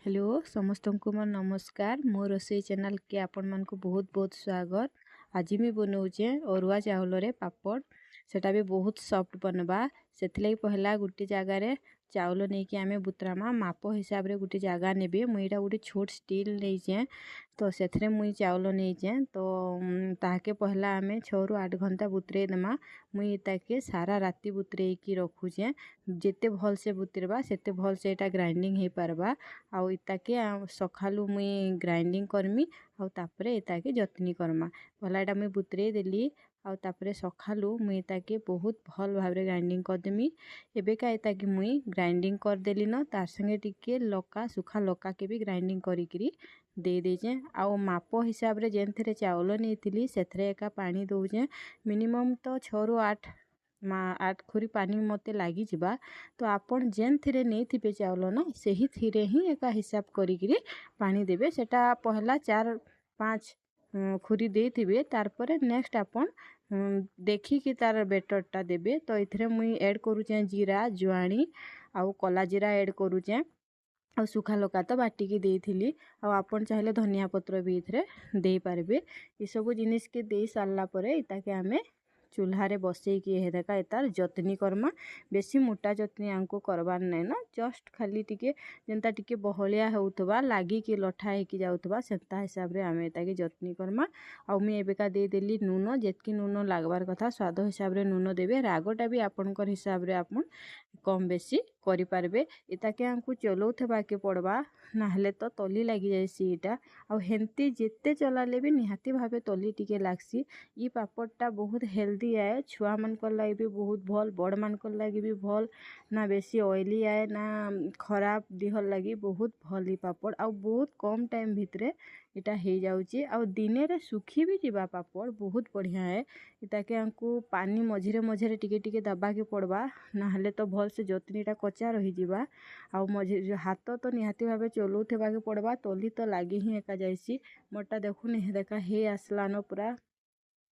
Hello समस्त को मोर नमस्कार। मो रोसई चैनल के आपण मान को बहुत बहुत स्वागत। आज मैं बनाऊे अरुआ चाउल रे पापड़। सेटा भी बहुत सॉफ्ट बनवा। से पहला गोटे जगार चाउल नहीं कि आम बुतरामा माप हिसाब रे गोटे जगह नेबे। मुई गोटे छोट स्टील नहीं तो से मुई चाउल नहीं तो ताके पहला आम 6 ରୁ 8 घंटा बुतरे देमा। मुई ताके सारा राति बुतरे की रखुचे। जिते भल से बुतरवा सेते भल से एटा ग्राइंडिंग हो पारबा। आउ इताके सखालू मुई ग्राइंडिंग करमी आउ तापरे इताके जतनी करमा। पहला एटा मुई बुतरे देली आउ तापरे सखालू मुई ताके बहुत भल भाबरे ग्राइंडिंग करदेमी। एबेका इताके मुई ग्राइंडिंग कर देली न तार संगे टिके लका सुखा लका के भी ग्राइंडिंग करिकरी दे देजे। आउ माप हिसाब रे जेनथरे चाउल नेइथिली सेथरे एका पानी दउजे। मिनिमम तो 6 ରୁ 8 खुरी पानी मते लागी जिबा। तो आपण जेन थिरे नहीं थिबे चाउल ना सही थिरे ही एका हिसाब करिकरी पानी देबे। सेटा पहला 4-5 खुरी दे थिबे तार परे नेक्स्ट आपण देखी कि तार बेटरटा देबे। तो इथरे मुई ऐड करूचे जीरा जुआणी आउ कला जीरा ऐड करूचे और सुखा लका तो बाटिकी देइथिली। आ आपण चाहिले धनिया पत्र भी इथरे देई पारबे। ई सब जिनिस के देई सारला परे इताके आमे चूल्हा बसई कि हेदेका एतार जतनी करमा। बेसी मोटा जतनी आमको करबार नहीं ना, जस्ट खाली टिके जेनता टिके बहलिया होउथबा लागी कि लठा हेकी जाउथबा सेंता हिसाब रे आमे एताके जतनी करमा। आउ मी एबेका दे देली नून। जेतकी नून लागबार कथा स्वाद हिसाब रे नून देबे। रागटा भी आपनकर हिसाब रे आपन कम बेसी करि पारबे। इताके हमको चलौथबा के पड़बा नाहले तो तली लागी जायसी इटा। आउ हेंती जेते चलाले भी निहाती भाबे तली टिके लागसी। ई पापड़टा बहुत हेल्दी आए। छुआ मानकर लगी भी बहुत भल, बड़ मानकर लगी भी भल। ना बेसी ऑयली आए ना खराब दिहर लगी बहुत भल ई पापड़। आउ बहुत कम टाइम भितरे इटा हो जाउची। आउ दिने रे सुखी भी जीवा पापड़ बहुत बढ़िया है। इताके हमको पानी मझिरे मझिरे टिके टिके दबा के पड़बा नाहले तो भल से जतनीटा कच्चा रही जीवा। आउ मझिरे हाथ तो निहाती भाबे चलौथबा के पड़बा, तली तो लागी ही एका जाइसी। मोटा देखुन हे देखा हे आसलानो पूरा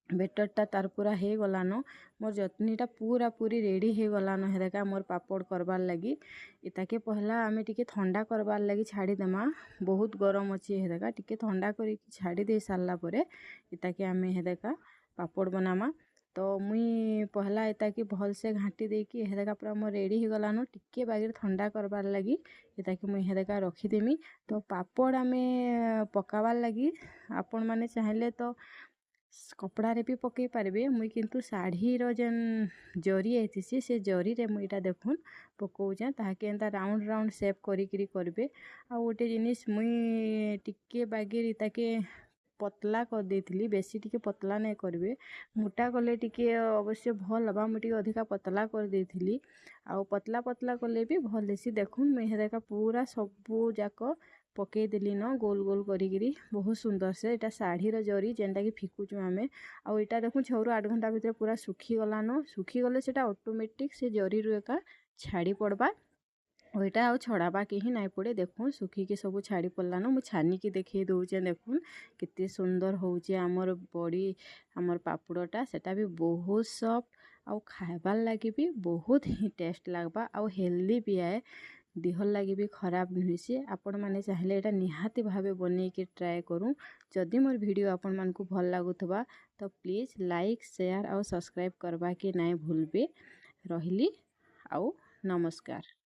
बेटरटा तार पूरा हे गलानो। मोर जतनीटा पूरा पूरी रेडी हे गलानो। हे देखा मोर पापड़ करबार लगी इताके पहला आमे टिके ठंडा करबार लगी छाड़ी देमा। बहुत गरम अच्छी हे देखा टिके ठंडा करी छाड़ी दे सारला परे इताके आमे हे देखा पापड़ बनामा। तो मुई पहला इताके भल से घाटी देकी हे देखा पूरा मोर रेडी हे गलानो। टिके बागिर ठंडा करबार लगी इताके मुई हे देखा रखी देमी। तो पापड़ आमे पकाबार लगी आपण माने चाहिले तो कपड़ा रे भी पकई पारबे। मुई किंतु साड़ी रो जेन जरी आइथिसी से जरी रे मुई इटा देखुन पकाउचे ताके एंता राउंड राउंड शेप करिकरी करबे। आ गोटे जिनिस मुई टिके बागिर इताके पतला कर देइथिली, बेसी टिके पतला नहीं करबे। मोटा कले टिके अवश्य भल हबा, मुई टिके अधिका पतला कर देइथिली। आ पतला पतला कले भी भल देसी। देखुन मुई हे देखा पूरा सबू जाक पकई देली न गोल गोल करिकरी बहुत सुंदर से। इटा साड़ी रो जरी जेनटा कि फिकुचु आमे। आउ इटा देखुन 6 ରୁ 8 घंटा भितर पूरा सुखी गलानो। सुखी गले सेटा ऑटोमेटिक से जरी रो एका छाड़ी पड़बा। ओइटा आउ छड़ाबा के ही नाई पड़े। देखुन सुखी के सब छाड़ी पड़लानो। मु छानी की देखई दउचे देखुन केते सुंदर होउचे हमर बड़ी हमर पापड़टा। सेटा भी बहुत सॉफ्ट आउ खाइबार लगी भी बहुत ही टेस्ट लागबा आउ हेल्दी भी आए। देहर लगी भी खराब नुहेसी। आपण माने चाहिले एटा निहाती भाबे बनै के ट्राई करूँ। जदि मोर वीडियो आपण मानकु भल लागुथबा तो प्लीज लाइक शेयर और सब्सक्राइब करबा के नाई भूलबे। रहिली आउ नमस्कार।